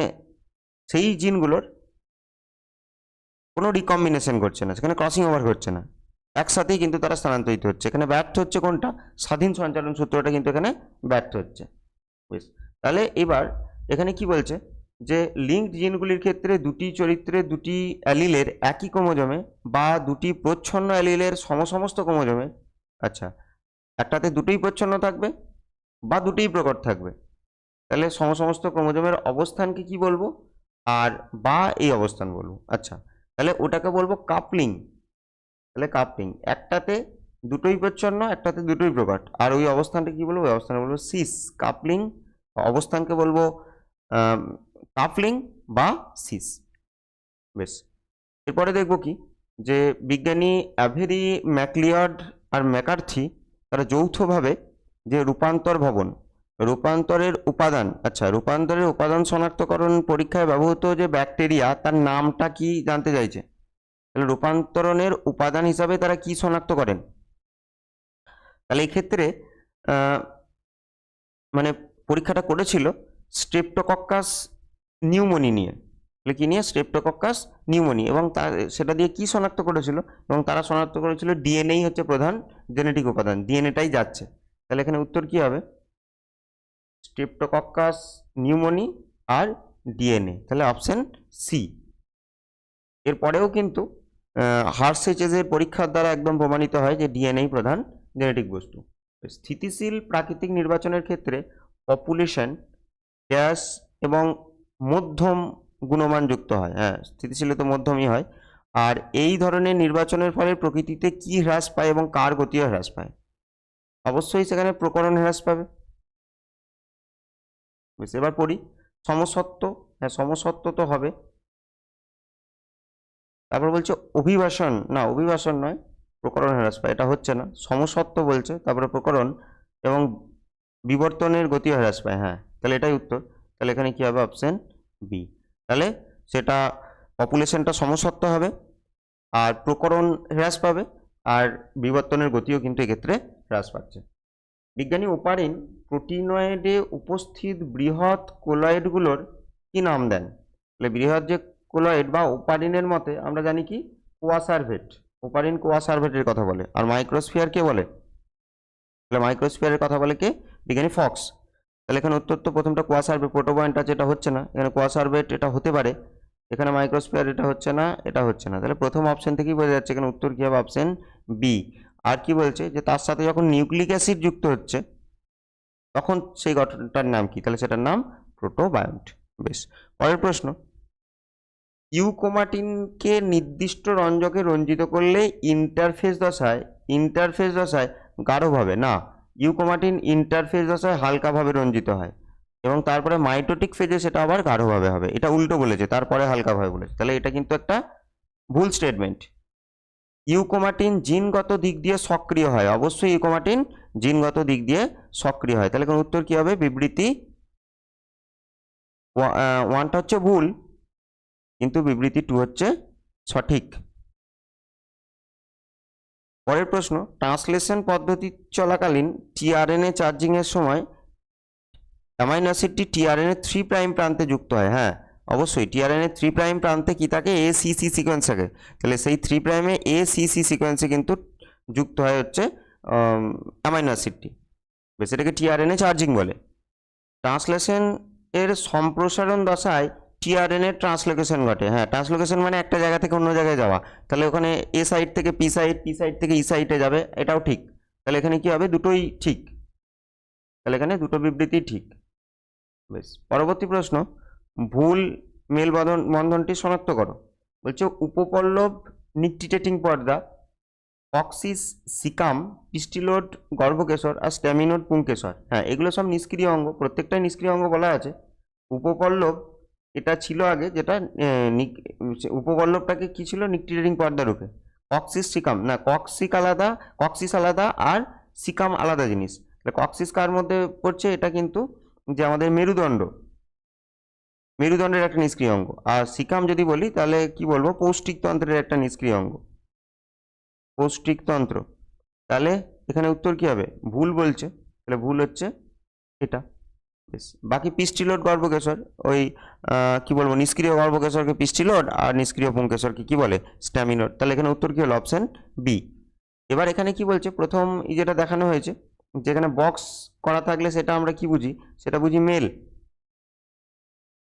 সেই জিনগুলোর কোনো রিকম্বিনেশন ঘটছে না, সেখানে ক্রসিং ওভার ঘটছে না, একসাথেই কিন্তু তারা স্থানান্তরিত হচ্ছে। এখানে ব্যর্থ হচ্ছে কোনটা, স্বাধীন সঞ্চালন সূত্রটা কিন্তু এখানে ব্যর্থ হচ্ছে, বেশ। তাহলে এবার এখানে কি বলছে যে লিঙ্কড জিনগুলির ক্ষেত্রে দুটি চরিত্রে দুটি অ্যালিলের একই ক্রোমোজোমে বা দুটি প্রচ্ছন্ন অ্যালিলের সমস্ত ক্রোমোজোমে, আচ্ছা একটাতে দুটোই প্রচ্ছন্ন থাকবে বা দুটোই প্রকট থাকবে, তাহলে সমস্ত ক্রোমোজোমের অবস্থানকে কি বলবো, আর বা এই অবস্থান বলবো। আচ্ছা, তাহলে ওটাকে বলবো কাপলিং। তাহলে কাপলিং, একটাতে দুটোই প্রচ্ছন্ন, একটাতে দুটোই প্রকট, আর ওই অবস্থানটা কি বলবো? ওই অবস্থানটা বলবো সিস। কাপলিং অবস্থানকে বলবো কাপলিং বা সিস। বেশ, এরপরে দেখবো কি, যে বিজ্ঞানী অ্যাভেরি ম্যাকলিওড আর ম্যাকার্থি তারা যৌথভাবে যে রূপান্তরের উপাদান, আচ্ছা, রূপান্তরের উপাদান শনাক্তকরণ পরীক্ষায় ব্যবহৃত যে ব্যাকটেরিয়া, তার নামটা কি জানতে চাইছে। তাহলে রূপান্তরণের উপাদান হিসাবে তারা কি শনাক্ত করেন? তাহলে এই ক্ষেত্রে মানে পরীক্ষাটা করেছিল স্ট্রেপ্টোকক্কাস নিউমোনি নিয়ে। তাহলে কি নিয়ে? Streptococcus pneumoniae. এবং সেটা দিয়ে কি শনাক্ত করেছিল? এবং তারা শনাক্ত করেছিল ডিএনএই হচ্ছে প্রধান জেনেটিক উপাদান, ডিএনএটাই যাচ্ছে। তাহলে এখানে উত্তর কি হবে? স্ট্রেপ্টোকক্কাস নিউমোনি আর ডিএনএ, তাহলে অপশন সি। এরপরেও কিন্তু হার্সেচেজের পরীক্ষার দ্বারা একদম প্রমাণিত হয় যে ডিএনএই প্রধান জেনেটিক বস্তু। স্থিতিশীল প্রাকৃতিক নির্বাচনের ক্ষেত্রে পপুলেশন গ্যাস এবং মধ্যম গুণমান যুক্ত হয়। হ্যাঁ, স্থিতিশীল তো মধ্যমই হয়। আর এই ধরনের নির্বাচনের ফলে প্রকৃতিতে কি হ্রাস পায় এবং কার গতিও হ্রাস পায়? অবশ্যই সেখানে প্রকরণ হ্রাস পাবে। বেশ, এবার পড়ি সমসত্ব। হ্যাঁ, সমসত্ব তো হবে। তারপর বলছে অভিবাসন, না অভিবাসন নয়, প্রকরণ হ্রাস পায়, এটা হচ্ছে না। সমসত্ব বলছে, তারপরে প্রকরণ এবং বিবর্তনের গতি হ্রাস পায়। হ্যাঁ, তাহলে এটাই উত্তর। তাহলে এখানে কি হবে? Option B. তাহলে সেটা পপুলেশনটা সমসত্ব হবে, আর প্রকরণ হ্রাস পাবে, আর বিবর্তনের গতিও কিন্তু এক্ষেত্রে হ্রাস পাচ্ছে। বিজ্ঞানী ওপারিন প্রোটিনয়েডে উপস্থিত বৃহৎ কোলয়েডগুলোর কি নাম দেন? তাহলে বৃহৎ যে কোলয়েড বা ওপারিনের মতে আমরা জানি কি কোয়াসার্ভেট, ওপারিন কোয়াসার্ভেটের কথা বলে। আর মাইক্রোস্ফিয়ার কে বলে? তাহলে মাইক্রোস্ফিয়ারের কথা বলে কে? বিজ্ঞানী ফক্স। তাহলে এখানে উত্তর তো প্রথমটা কোয়াসার্ভেট, প্রোটোবয়েন্টটা যেটা হচ্ছে না, এখানে কোয়াসার্ভেট এটা হতে পারে, এখানে মাইক্রোস্ফিয়ার এটা হচ্ছে না, এটা হচ্ছে না। তাহলে প্রথম অপশন থেকেই বোঝা যাচ্ছে এখানে উত্তর কি হবে? Option B. আর কি বলছে যে তার সাথে যখন নিউক্লিক অ্যাসিড যুক্ত হচ্ছে তখন সেই গঠনটার নাম কি? তাহলে সেটার নাম প্রোটোবায়ন্ট। বেশ, পরের প্রশ্ন, ইউক্রোমাটিনকে নির্দিষ্ট রঞ্জকে রঞ্জিত করলে ইন্টারফেস দশায় গাঢ়ভাবে, না, ইউক্রোমাটিন ইন্টারফেস দশায় হালকাভাবে রঞ্জিত হয় এবং তারপরে মাইটোটিক ফেজে সেটা আবার গাঢ়ভাবে হবে। এটা উল্টো বলেছে, তারপরে হালকাভাবে বলেছে। তাহলে এটা কিন্তু একটা ভুল স্টেটমেন্ট। ইউক্রোমাটিন জিনগত দিক দিয়ে সক্রিয় হয়, অবশ্যই ইউক্রোমাটিন জিনগত দিক দিয়ে সক্রিয় হয়। তাহলে কোন উত্তর কি হবে? বিবৃতি ওয়ানটা হচ্ছে ভুল, কিন্তু বিবৃতি টু হচ্ছে সঠিক। পরের প্রশ্ন, ট্রান্সলেশন পদ্ধতি চলাকালীন টিআরএনএ চার্জিং এর সময় অ্যামাইনো অ্যাসিডটি টিআরএনএ 3' প্রান্তে যুক্ত হয়। হ্যাঁ, অবশ্যই টিআরএনএ 3' প্রান্তে কি থাকে? এসিসি সিকোয়েন্স থাকে। তাহলে সেই 3' এসিসি সিকোয়েন্সে কিন্তু যুক্ত হয় হচ্ছে অ্যামাইনো অ্যাসিডটি। বেশ, এটাকে টিআরএনএ চার্জিং বলে। ট্রান্সলেশন এর সম্প্রসারণ দশায় টিআরএনএ ট্রান্সলোকেশন ঘটে। হ্যাঁ, ট্রান্সলোকেশন মানে একটা জায়গা থেকে অন্য জায়গায় যাওয়া। তাহলে ওখানে এ সাইড থেকে পি সাইড থেকে ই সাইডে যাবে, এটাও ঠিক। তাহলে এখানে কি হবে? দুটোই ঠিক। তাহলে এখানে দুটো বিবৃতি ঠিক। বেশ, পরবর্তী প্রশ্ন, ভুল মেল বন্ধনটি শনাক্ত করো। বলছে উপপল্লব নিকটিটেটিং পর্দা, কক্সিস সিকাম, পিস্টিলোড গর্ভকেশর আর স্ট্যামিনোড পুংকেশর। হ্যাঁ, এগুলো সব নিষ্ক্রিয় অঙ্গ, প্রত্যেকটাই নিষ্ক্রিয় অঙ্গ বলা আছে। উপপল্লব এটা ছিল আগে, যেটা উপপল্লবটাকে কি ছিল? নিকটিটেটিং পর্দা রূপে। কক্সিস সিকাম, না, কক্সিস আলাদা আর সিকাম আলাদা জিনিস। তাহলে কক্সিস কার মধ্যে পড়ছে? এটা কিন্তু যে আমাদের মেরুদণ্ডের একটা নিষ্ক্রিয় অঙ্গ। আর সিকাম যদি বলি তাহলে কি বলবো? পৌষ্টিকতন্ত্রের একটা নিষ্ক্রিয় অঙ্গ, পৌষ্টিকতন্ত্র। তাহলে এখানে উত্তর কি হবে? ভুল বলছে, তাহলে ভুল হচ্ছে এটা। বেশ, বাকি পিস্টিলোড গর্ভকেশর, ওই কি বলবো, নিষ্ক্রিয় গর্ভকেশরকে পিস্টিলোড আর নিষ্ক্রিয় পুংকেশরকে কি বলে? স্ট্যামিনোড। তাহলে এখানে উত্তর কি হলো? Option B. এবার এখানে কি বলছে? প্রথম যেটা দেখানো হয়েছে, যেখানে বক্স করা থাকলে সেটা আমরা কি বুঝি? সেটা বুঝি মেল।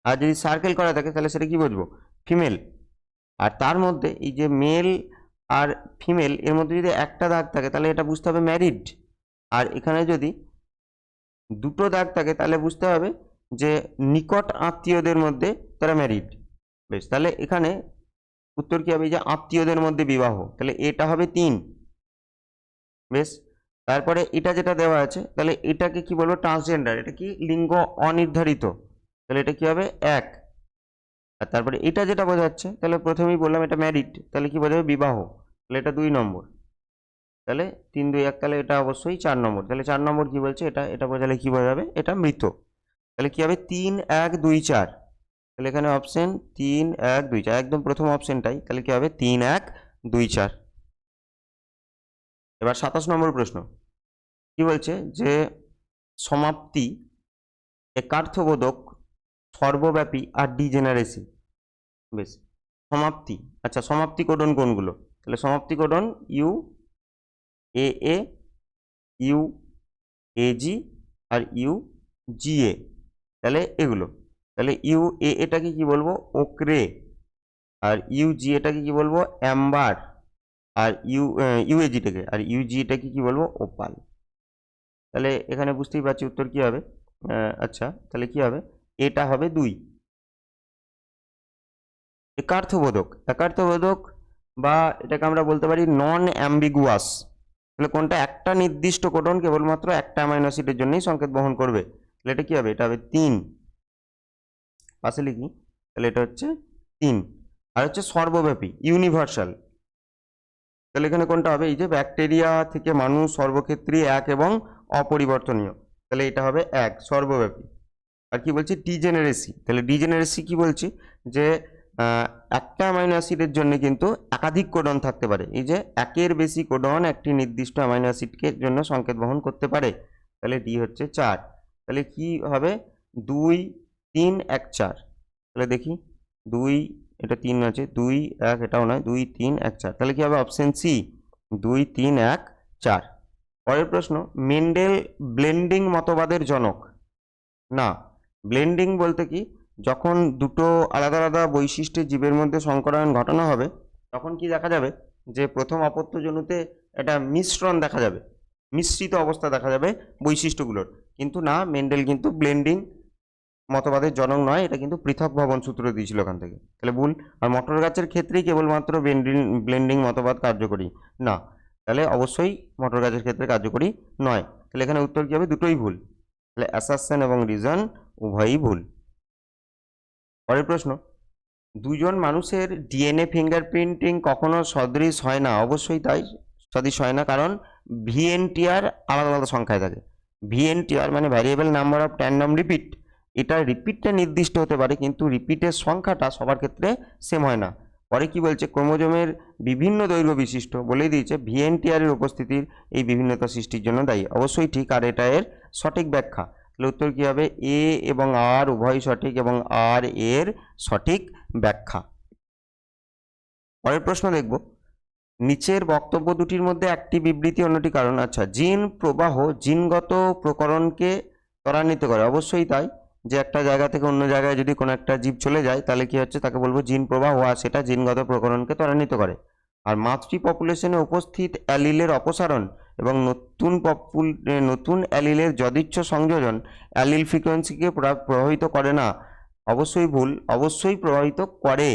আর যদি সার্কেল করা থাকে তাহলে সেটা কি বুঝবো? ফিমেল। আর তার মধ্যে এই যে মেল আর ফিমেল এর মধ্যে যদি একটা দাগ থাকে তাহলে এটা বুঝতে হবে ম্যারিড। আর এখানে যদি দুটো দাগ থাকে তাহলে বুঝতে হবে যে নিকট আত্মীয়দের মধ্যে তারা ম্যারিড। বেশ, তাহলে এখানে উত্তর কি হবে? এই যে আত্মীয়দের মধ্যে বিবাহ, তাহলে এটা হবে 3। বেশ, তারপরে এটা যেটা দেওয়া আছে, তাহলে এটাকে কি বলবো? ট্রান্সজেন্ডার, এটা কি? লিঙ্গ অনির্ধারিত, তাহলে এটা কি হবে? 1। আর তারপরে এটা যেটা বোঝাচ্ছে, তাহলে প্রথমেই বললাম এটা ম্যারিড, তাহলে কি বোঝাবে? বিবাহ, তাহলে এটা 2 নম্বর। তাহলে 3 2 1, তাহলে এটা অবশ্যই 4 নম্বর। তাহলে 4 নম্বর কি বলছে? এটা বোঝালে কি বোঝাবে? এটা মৃত। তাহলে কি হবে? 3 1 2 4। তাহলে এখানে অপশন 3 1 2 4, একদম প্রথম অপশনটাই, তাহলে কি হবে? 3 1 2 4। এবার 27 নম্বর প্রশ্ন কি বলছে? যে সমাপ্তি, একার্থবোধক, সর্বব্যাপী আর ডিজেনারেসি। বেশ, সমাপ্তি, আচ্ছা সমাপ্তি কোডন কোনগুলো? তাহলে সমাপ্তি codon U A A, U A G আর ইউ জি এ, তাহলে এগুলো। তাহলে ইউ এ এটাকে কি বলবো? ওকরে। আর ইউ জি এটাকে কি বলবো? অ্যাম্বার। আর ইউএজিটাকে, আর ইউজিটাকে কি বলবো? ওপাল। তাহলে এখানে বুঝতেই পারছি উত্তর কি হবে। আচ্ছা, তাহলে কি হবে? এটা হবে 2। একার্থবোধক, একার্থবোধক বা এটাকে আমরা বলতে পারি নন অ্যাম্বিগুয়াস, তাহলে কোনটা? একটা নির্দিষ্ট কোডন কেবলমাত্র একটা অ্যামাইনো অ্যাসিডের জন্যই সংকেত বহন করবে, তাহলে এটা কি হবে? এটা হবে 3। পাশে লিখি, তাহলে এটা হচ্ছে 3। আর হচ্ছে সর্বব্যাপী, ইউনিভার্সাল, তাহলে এখানে কোনটা হবে? এই যে ব্যাকটেরিয়া থেকে মানুষ, সর্বক্ষেত্রে এক এবং অপরিবর্তনীয়, তাহলে এটা হবে 1, সর্বব্যাপী। আর কি বলছি? ডিজেনারেসি, তাহলে ডিজেনারেসি কি বলছি? যে একটা অ্যামাইনো অ্যাসিডের জন্য কিন্তু একাধিক কোডন থাকতে পারে, এই যে একের বেশি কোডন একটি নির্দিষ্ট অ্যামাইনো অ্যাসিডকে জন্য সংকেত বহন করতে পারে, তাহলে ডি হচ্ছে 4। তাহলে কি হবে? 2 3 1 4, তাহলে দেখি 2, এটা 3 আছে, 2 1, এটাও নয়, 2 3 1 4, তাহলে কি হবে? Option C, 2 3 1 4। পরের প্রশ্ন, মেন্ডেল ব্লেন্ডিং মতবাদের জনক? না, ব্লেন্ডিং বলতে কি? যখন দুটো আলাদা আলাদা বৈশিষ্ট্যের জীবের মধ্যে সংকরায়ন ঘটানো হবে, তখন কি দেখা যাবে? যে প্রথম অপত্যজনুতে একটা মিশ্রণ দেখা যাবে, মিশ্রিত অবস্থা দেখা যাবে বৈশিষ্ট্যগুলোর। কিন্তু না, মেন্ডেল কিন্তু ব্লেন্ডিং মতবাদের জনক নয়, এটা কিন্তু পৃথক ভবন সূত্র দিয়েছিল ওখান থেকে, তাহলে ভুল। আর মটর গাছের ক্ষেত্রেই কেবলমাত্র ব্লেন্ডিং মতবাদ কার্যকরী, না, তাহলে অবশ্যই মটর গাছের ক্ষেত্রে কার্যকরী নয়। তাহলে এখানে উত্তর কি হবে? দুটোই ভুল, তাহলে অ্যাসারশন এবং রিজন উভয়ই ভুল। পরের প্রশ্ন, দুজন মানুষের ডিএনএ ফিঙ্গারপ্রিন্টিং কখনো সদৃশ হয় না? অবশ্যই তাই, সদৃশ হয় না, কারণ ভিএনটিআর আলাদা আলাদা সংখ্যায় থাকে। ভিএনটিআর মানে ভ্যারিয়েবল নাম্বার অফ ট্যান্ডম রিপিট, এটা রিপিটটা নির্দিষ্ট হতে পারে, কিন্তু রিপিটের সংখ্যাটা সবার ক্ষেত্রে সেম হয় না। পরে কি বলছে? ক্রোমোজোমের বিভিন্ন দৈর্ঘ্য বিশিষ্ট, বলেই দিয়েছে ভিএনটিআর এর উপস্থিতির এই বিভিন্নতা সৃষ্টির জন্য দায়ী। অবশ্যই ঠিক, আর এটা এর সঠিক ব্যাখ্যা। তাহলে উত্তর কি হবে? এ এবং আর উভয় সঠিক, এবং আর এর সঠিক ব্যাখ্যা। পরের প্রশ্ন দেখব, নিচের বক্তব্য দুটির মধ্যে একটি বিবৃতি, অন্যটি কারণ। আচ্ছা, জিন প্রবাহ জিনগত প্রকরণকে ত্বরান্বিত করে, অবশ্যই তাই, যে একটা জায়গা থেকে অন্য জায়গায় যদি কোনো একটা জীব চলে যায়, তাহলে কি হচ্ছে? তাকে বলবো জিন প্রবাহ, আর সেটা জিনগত প্রকরণকে ত্বরান্বিত করে। আর মাতৃ পপুলেশনে উপস্থিত অ্যালিলের অপসারণ এবং নতুন অ্যালিলের যদিচ্ছ সংযোজন অ্যালিল ফ্রিকোয়েন্সিকে প্রভাবিত করে না, অবশ্যই ভুল, অবশ্যই প্রভাবিত করে।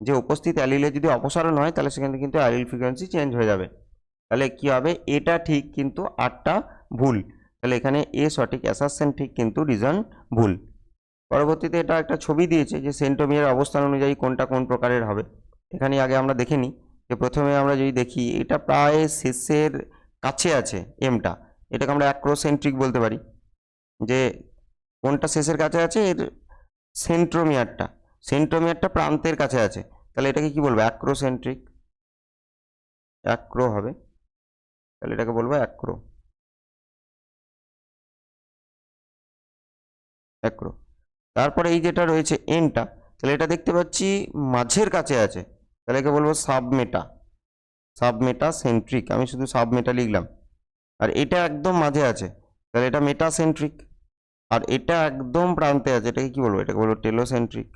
যে উপস্থিত অ্যালিলে যদি অপসারণ হয়, তাহলে সেখানে কিন্তু অ্যালিল ফ্রিকোয়েন্সি চেঞ্জ হয়ে যাবে। তাহলে কি হবে? এটা ঠিক, কিন্তু আটটা ভুল, তাহলে এখানে এ সঠিক, অ্যাসারশন ঠিক, কিন্তু রিজন ভুল। পরবর্তীতে এটা একটা ছবি দিয়েছে যে সেন্ট্রোমিয়ার অবস্থান অনুযায়ী কোনটা কোন প্রকারের হবে। এখানে আগে আমরা দেখে নিই, যে প্রথমে আমরা যদি দেখি, এটা প্রায় শেষের কাছে আছে এমটা, এটাকে আমরা অ্যাক্রোসেন্ট্রিক বলতে পারি। যে কোনটা শেষের কাছে আছে? এর সেন্ট্রোমিয়ারটা, সেন্ট্রোমিয়ারটা প্রান্তের কাছে আছে, তাহলে এটাকে কি বলবো? অ্যাক্রোসেন্ট্রিক, অ্যাক্রো হবে, তাহলে এটাকে বলবো অ্যাক্রো, অ্যাক্রো। তারপরে এই যেটা রয়েছে এনটা, তাহলে এটা দেখতে পাচ্ছি মাঝের কাছে আছে, তাহলে একে বলবো সাবমেটা, সাবমেটা সেন্ট্রিক, আমি শুধু সাবমেটা লিখলাম। আর এটা একদম মাঝে আছে, তাহলে এটা মেটা সেন্ট্রিক। আর এটা একদম প্রান্তে আছে, এটাকে কি বলবো? এটাকে বলবো টেলোসেন্ট্রিক।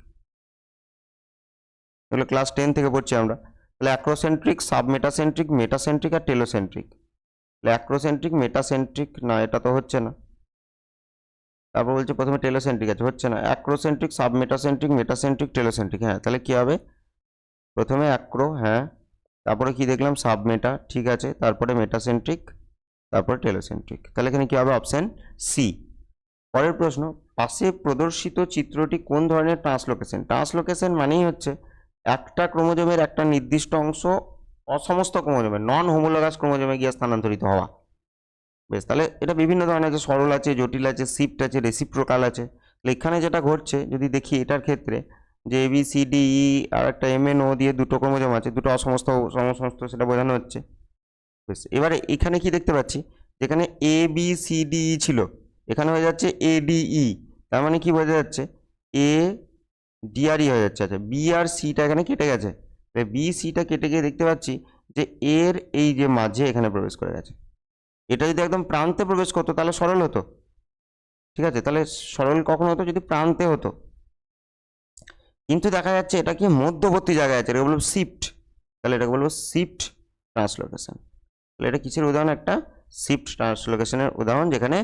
এগুলো ক্লাস 10 থেকে পড়ছি আমরা। তাহলে অ্যাক্রোসেন্ট্রিক, সাবমেটাসেন্ট্রিক, মেটাসেন্ট্রিক আর টেলোসেন্ট্রিক। তাহলে অ্যাক্রোসেন্ট্রিক, মেটাসেন্ট্রিক, না এটা তো হচ্ছে না। তারপর বলছে প্রথমে টেলোসেন্ট্রিক আছে, হচ্ছে না। Acrocentric, submetacentric, metacentric, telocentric. হ্যাঁ, তাহলে কি হবে? প্রথমে অ্যাক্রো, হ্যাঁ, তারপরে কি দেখলাম? সাবমেটা, ঠিক আছে, তারপরে মেটাসেন্ট্রিক, তারপরে টেলোসেন্ট্রিক। তাহলে এখানে কি হবে? Option C. পরের প্রশ্ন, পাশে প্রদর্শিত চিত্রটি কোন ধরনের ট্রান্সলোকেশন? ট্রান্সলোকেশন মানেই হচ্ছে একটা ক্রোমোজোমের একটা নির্দিষ্ট অংশ অসমস্ত ক্রোমোজোমে, নন হোমোলোগাস ক্রোমোজোমে গিয়ে স্থানান্তরিত হওয়া। বেশ, তাহলে এটা বিভিন্ন ধরনের আছে, সরল আছে, জটিল আছে, শিফট আছে, রেসিপ্রোকাল আছে। তাহলে এখানে যেটা ঘটছে যদি দেখি এটার ক্ষেত্রে, যে A B C D E আর একটা এম এন ও দিয়ে দুটো ক্রোমোজোম আছে, দুটো অসমস্ত সমসমস্ত, সেটা বোঝানো হচ্ছে। বেশ, এবারে এখানে কি দেখতে পাচ্ছি? যেখানে A B C D E ছিল, এখানে হয়ে যাচ্ছে এ ডি ই। তার মানে কি বোঝা যাচ্ছে? এ ডি আর ই হয়ে যাচ্ছে। আচ্ছা, বি আর সিটা এখানে কেটে গেছে, বি সিটা কেটে গিয়ে দেখতে পাচ্ছি যে এর এই যে মাঝে এখানে প্রবেশ করে গেছে। এটা যদি একদম প্রান্তে প্রবেশ করতো তাহলে সরল হতো, ঠিক আছে, তাহলে সরল কখন হতো? যদি প্রান্তে হতো। কিন্তু দেখা যাচ্ছে এটা কি মধ্যবর্তী জায়গায় আছে, এটা বলবো শিফট। তাহলে এটাকে বলবো শিফট ট্রান্সলোকেশন। তাহলে এটা কিসের উদাহরণ? একটা শিফট ট্রান্সলোকেশনের উদাহরণ, যেখানে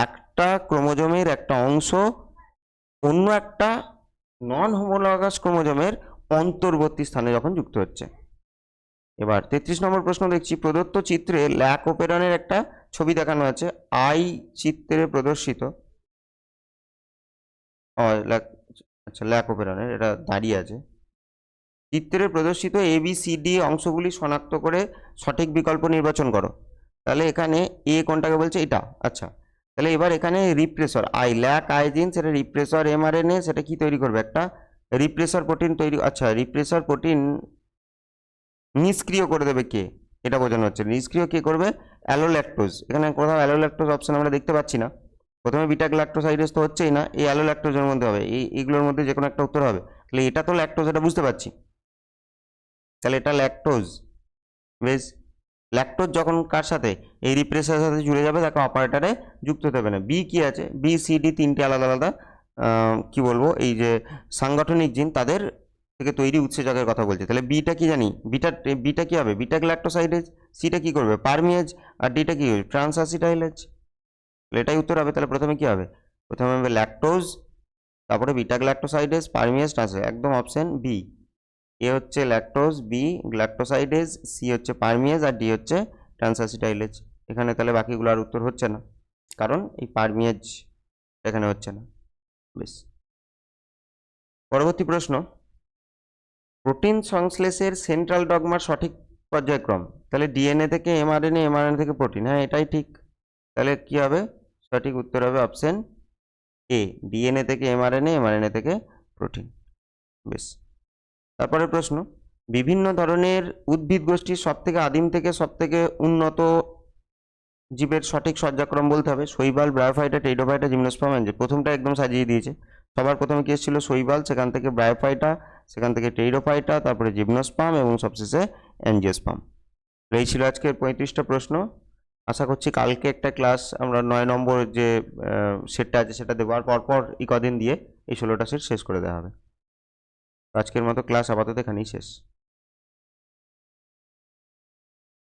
একটা ক্রোমোজোমের একটা অংশ অন্য একটা নন হোমোলগাস ক্রোমোজোমের অন্তর্বর্তী স্থানে যখন যুক্ত হচ্ছে। এবার 33 নম্বর প্রশ্ন দেখছি, প্রদত্ত চিত্রে ল্যাক ওপেরনের একটা ছবি দেখানো আছে। আই চিত্রে প্রদর্শিত, আচ্ছা, ল্যাক ওপেরনের, এটা দাঁড়িয়ে আছে। চিত্রে প্রদর্শিত এ বি সি ডি অংশগুলি শনাক্ত করে সঠিক বিকল্প নির্বাচন করো। তাহলে এখানে এ কোনটাকে বলছে? এটা। আচ্ছা, তাহলে এবার এখানে রিপ্রেসর আই, ল্যাক আইজিন, সেটা রিপ্রেসর এমআরএনএ, সেটা কি তৈরি করবে? একটা রিপ্রেসর প্রোটিন তৈরি। আচ্ছা, রিপ্রেসর প্রোটিন নিষ্ক্রিয় করে দেবে কে? এটা বোঝানো হচ্ছে। নিষ্ক্রিয় কে করবে? অ্যালোল্যাক্টোজ। এখানে কোথাও অ্যালোল্যাক্টোজ অপশন আমরা দেখতে পাচ্ছি না। প্রথমে বিটা গ্ল্যাক্টোসাইডেজ তো হচ্ছেই না, এই অ্যালোল্যাক্টোজের মধ্যে হবে, এইগুলোর মধ্যে যে কোনো একটা উত্তর হবে। তাহলে এটা তো ল্যাক্টোজ, এটা বুঝতে পারছি, তাহলে এটা ল্যাক্টোজ। বেশ, ল্যাক্টোজ যখন কার সাথে? এই রিপ্রেসারের সাথে জুড়ে যাবে, তাকে অপারেটারে যুক্ত হতে হবে না। বি কি আছে? বি সি ডি তিনটে আলাদা আলাদা কি বলবো, এই যে সাংগঠনিক জিন, তাদের থেকে তৈরি উৎসেচকের কথা বলছে। তাহলে বিটা কি জানি? বিটা কি হবে? বিটা গ্ল্যাক্টোসাইডেজ। সিটা কি করবে? পারমিয়েজ। আর ডিটা কি হবে? ট্রান্সঅ্যাসিটাইলেজ। এটাই উত্তর হবে। তাহলে প্রথমে কি হবে? প্রথমে হবে ল্যাকটোজ, তারপরে বিটা গ্ল্যাক্টোসাইডেজ, পারমিয়েজ, ট্রান্সফার, একদম অপশন বি। এ হচ্ছে ল্যাকটোজ, বি গ্ল্যাক্টোসাইডেজ, সি হচ্ছে পারমিয়েজ, আর ডি হচ্ছে ট্রান্সঅ্যাসিটাইলেজ। এখানে তাহলে বাকিগুলো আর উত্তর হচ্ছে না, কারণ এই পারমিয়েজ এখানে হচ্ছে না। বেশ, পরবর্তী প্রশ্ন, প্রোটিন সংশ্লেষের সেন্ট্রাল ডগমার সঠিক পর্যায়ক্রম। তাহলে ডিএনএ থেকে এমআরএনএ, এমআরএনএ থেকে প্রোটিন। হ্যাঁ, এটাই ঠিক। তাহলে কি হবে? সঠিক উত্তর হবে অপশন এ, ডিএনএ থেকে এমআরএনএ, এমআরএনএ থেকে প্রোটিন। বেশ, তারপরে প্রশ্ন, বিভিন্ন ধরনের উদ্ভিদ গোষ্ঠীর সবথেকে আদিম থেকে সবথেকে উন্নত জীবের সঠিক সজ্জাক্রম বলতে হবে। শৈবাল, ব্রায়োফাইটা, টেইডোফাইটা, জিমনোস্পার্ম, অ্যাঞ্জিও। প্রথমটা একদম সাজিয়ে দিয়েছে। সবার প্রথমে কি এসেছিল? শৈবাল, সেখান থেকে ব্রায়োফাইটা, সেখান থেকে টেইডোফাইটা, তারপরে জিমনোস্পার্ম এবং সবশেষে অ্যাঞ্জিওস্পার্ম। এই ছিল আজকের 35টা প্রশ্ন। আশা করছি কালকে একটা ক্লাস আমরা 9 নম্বর যে সেটটা আছে সেটা দেবো, আর পরপর কদিন দিয়ে এই 16টা সেট শেষ করে দেওয়া হবে। আজকের মতো ক্লাস আপাতত এখানেই শেষ।